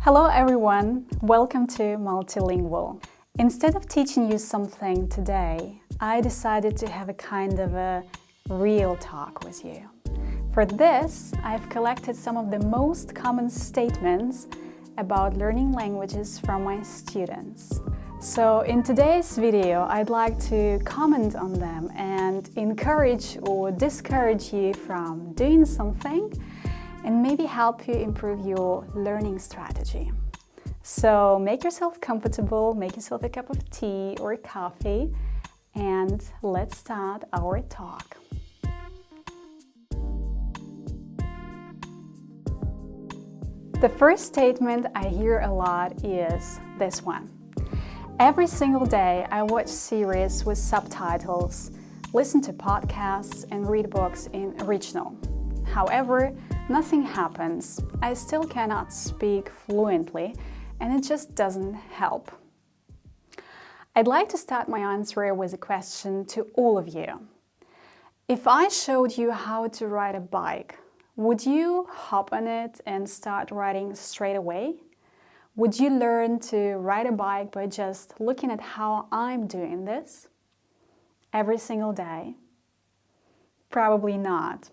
Hello everyone, welcome to Multilingual. Instead of teaching you something today, I decided to have a kind of a real talk with you. For this, I've collected some of the most common statements about learning languages from my students. So in today's video, I'd like to comment on them and encourage or discourage you from doing something and maybe help you improve your learning strategy. So make yourself comfortable, make yourself a cup of tea or coffee, and let's start our talk. The first statement I hear a lot is this one. Every single day I watch series with subtitles, listen to podcasts and read books in original. However, nothing happens. I still cannot speak fluently and it just doesn't help. I'd like to start my answer with a question to all of you. If I showed you how to ride a bike, would you hop on it and start riding straight away? Would you learn to ride a bike by just looking at how I'm doing this every single day? Probably not.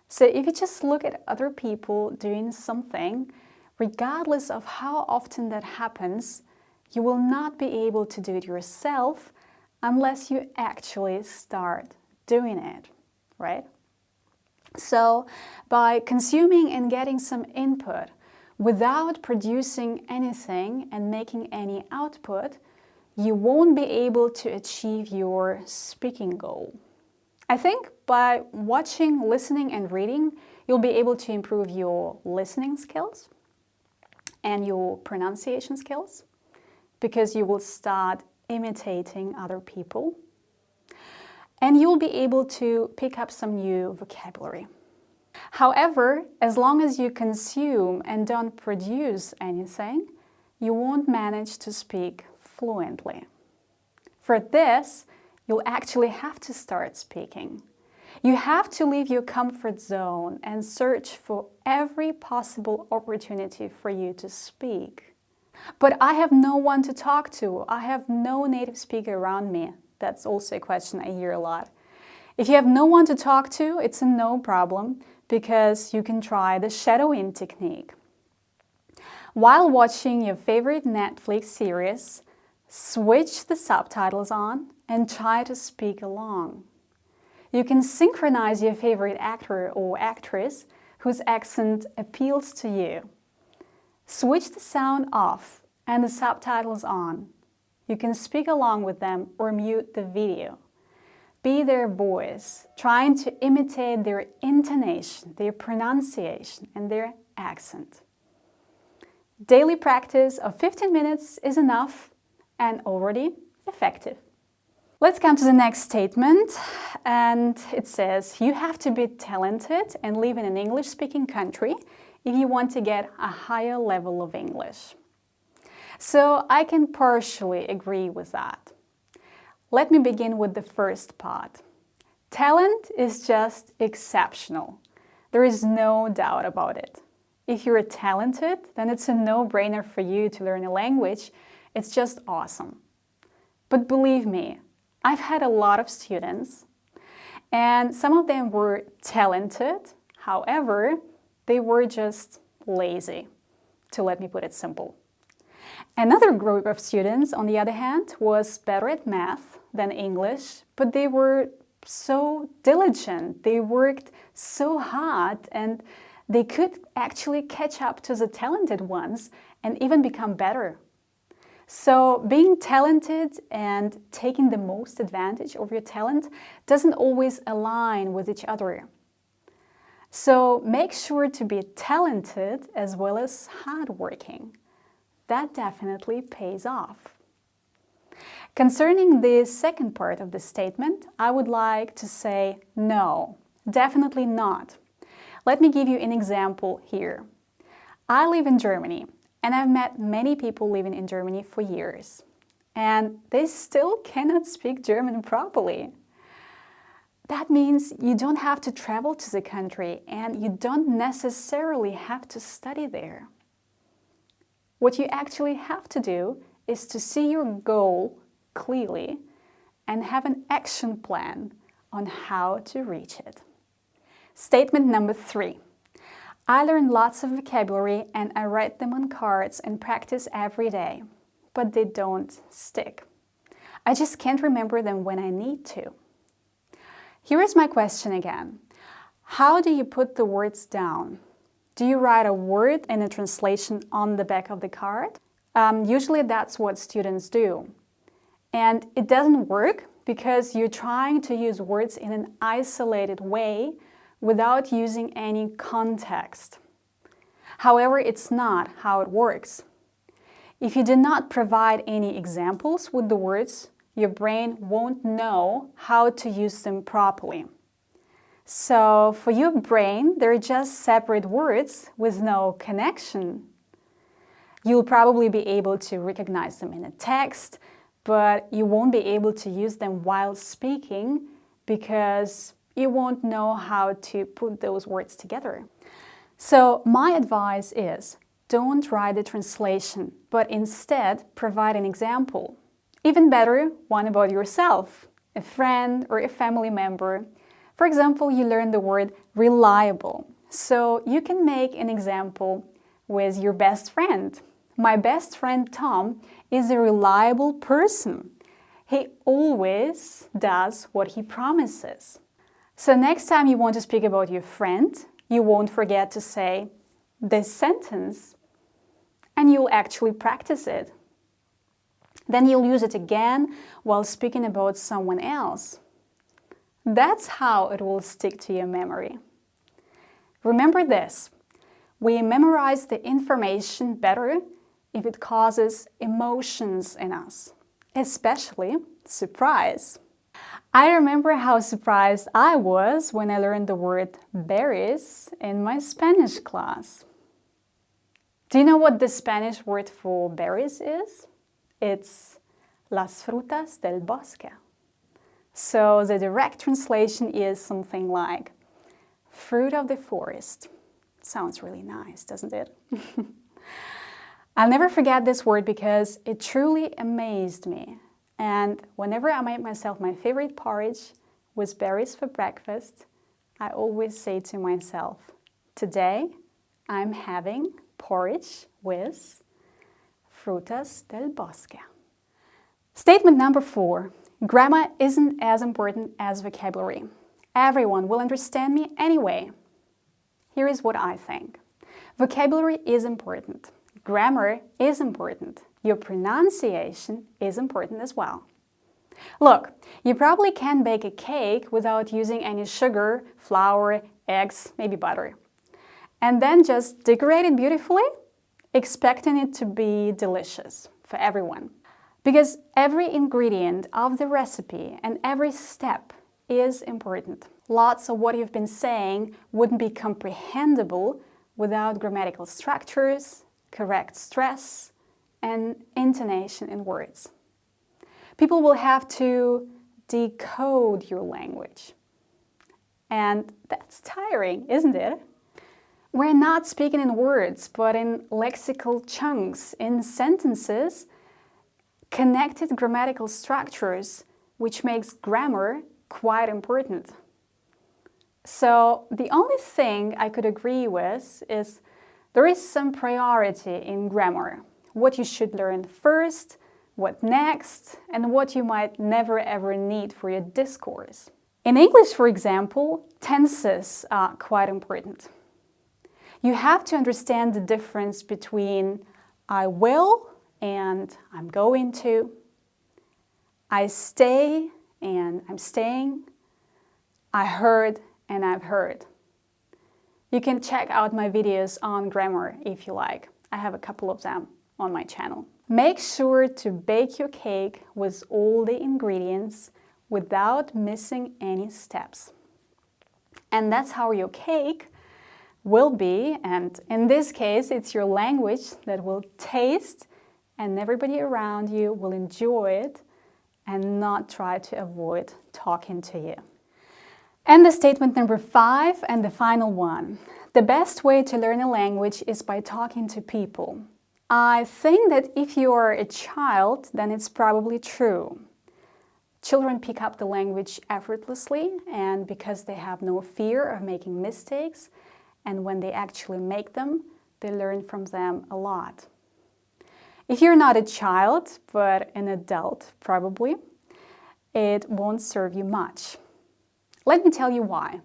So if you just look at other people doing something, regardless of how often that happens, you will not be able to do it yourself unless you actually start doing it, right? So by consuming and getting some input without producing anything and making any output, you won't be able to achieve your speaking goal. I think by watching, listening, and reading, you'll be able to improve your listening skills and your pronunciation skills because you will start imitating other people. And you'll be able to pick up some new vocabulary. However, as long as you consume and don't produce anything, you won't manage to speak fluently. For this, you'll actually have to start speaking. You have to leave your comfort zone and search for every possible opportunity for you to speak. But I have no one to talk to. I have no native speaker around me. That's also a question I hear a lot. If you have no one to talk to, it's a no problem because you can try the shadowing technique. While watching your favorite Netflix series, switch the subtitles on and try to speak along. You can synchronize your favorite actor or actress whose accent appeals to you. Switch the sound off and the subtitles on. You can speak along with them or mute the video. Be their voice, trying to imitate their intonation, their pronunciation, and their accent. Daily practice of 15 minutes is enough and already effective. Let's come to the next statement, and it says you have to be talented and live in an English-speaking country if you want to get a higher level of English. So I can partially agree with that. Let me begin with the first part. Talent is just exceptional. There is no doubt about it. If you're talented, then it's a no-brainer for you to learn a language. It's just awesome. But believe me, I've had a lot of students, and some of them were talented. However, they were just lazy, to let me put it simple. Another group of students, on the other hand, was better at math than English, but they were so diligent, they worked so hard, and they could actually catch up to the talented ones and even become better. So being talented and taking the most advantage of your talent doesn't always align with each other. So make sure to be talented as well as hardworking. That definitely pays off. Concerning the second part of the statement, I would like to say no, definitely not. Let me give you an example here. I live in Germany, and I've met many people living in Germany for years, and they still cannot speak German properly. That means you don't have to travel to the country and you don't necessarily have to study there. What you actually have to do is to see your goal clearly and have an action plan on how to reach it. Statement number 3. I learn lots of vocabulary and I write them on cards and practice every day, but they don't stick. I just can't remember them when I need to. Here is my question again. How do you put the words down? Do you write a word and a translation on the back of the card? Usually that's what students do. And it doesn't work because you're trying to use words in an isolated way without using any context. However, it's not how it works. If you do not provide any examples with the words, your brain won't know how to use them properly. So for your brain, they're just separate words with no connection. You'll probably be able to recognize them in a text, but you won't be able to use them while speaking because you won't know how to put those words together. So my advice is, don't write the translation, but instead provide an example. Even better, one about yourself, a friend or a family member. For example, you learn the word reliable. So you can make an example with your best friend. My best friend Tom is a reliable person. He always does what he promises. So next time you want to speak about your friend, you won't forget to say this sentence and you'll actually practice it. Then you'll use it again while speaking about someone else. That's how it will stick to your memory. Remember this, we memorize the information better if it causes emotions in us, especially surprise. I remember how surprised I was when I learned the word berries in my Spanish class. Do you know what the Spanish word for berries is? It's las frutas del bosque. So the direct translation is something like fruit of the forest. Sounds really nice, doesn't it? I'll never forget this word because it truly amazed me. And whenever I make myself my favorite porridge with berries for breakfast, I always say to myself, today I'm having porridge with frutas del bosque. Statement number 4. Grammar isn't as important as vocabulary. Everyone will understand me anyway. Here is what I think. Vocabulary is important. Grammar is important. Your pronunciation is important as well. Look, you probably can bake a cake without using any sugar, flour, eggs, maybe butter. And then just decorate it beautifully, expecting it to be delicious for everyone. Because every ingredient of the recipe and every step is important. Lots of what you've been saying wouldn't be comprehensible without grammatical structures, correct stress, and intonation in words. People will have to decode your language. And that's tiring, isn't it? We're not speaking in words, but in lexical chunks, in sentences, connected grammatical structures, which makes grammar quite important. So the only thing I could agree with is there is some priority in grammar. What you should learn first, what next, and what you might never ever need for your discourse. In English, for example, tenses are quite important. You have to understand the difference between I will and I'm going to, I stay and I'm staying, I heard and I've heard. You can check out my videos on grammar if you like. I have a couple of them on my channel. Make sure to bake your cake with all the ingredients without missing any steps. And that's how your cake will be, and in this case, it's your language that will taste, and everybody around you will enjoy it and not try to avoid talking to you. And the statement number 5 and the final one. The best way to learn a language is by talking to people. I think that if you are a child, then it's probably true. Children pick up the language effortlessly and because they have no fear of making mistakes, and when they actually make them, they learn from them a lot. If you're not a child, but an adult, probably, it won't serve you much. Let me tell you why.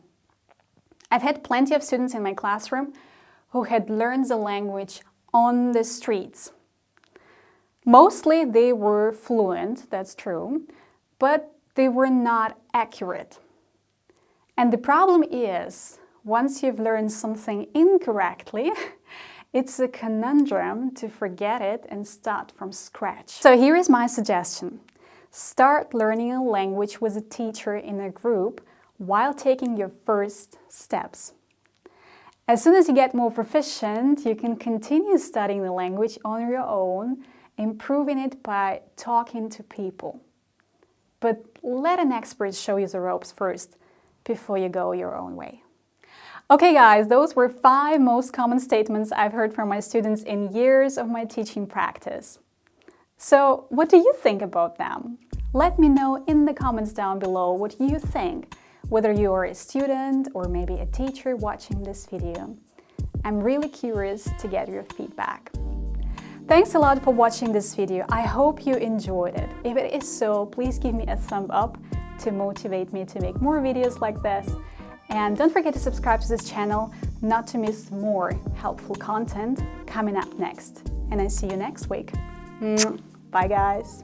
I've had plenty of students in my classroom who had learned the language on the streets. Mostly they were fluent, that's true, but they were not accurate. And the problem is, once you've learned something incorrectly, it's a conundrum to forget it and start from scratch. So here is my suggestion. Start learning a language with a teacher in a group while taking your first steps. As soon as you get more proficient, you can continue studying the language on your own, improving it by talking to people. But let an expert show you the ropes first, before you go your own way. Okay guys, those were 5 most common statements I've heard from my students in years of my teaching practice. So what do you think about them? Let me know in the comments down below what you think, whether you are a student or maybe a teacher watching this video. I'm really curious to get your feedback. Thanks a lot for watching this video. I hope you enjoyed it. If it is so, please give me a thumb up to motivate me to make more videos like this. And don't forget to subscribe to this channel not to miss more helpful content coming up next. And I see you next week. Bye guys.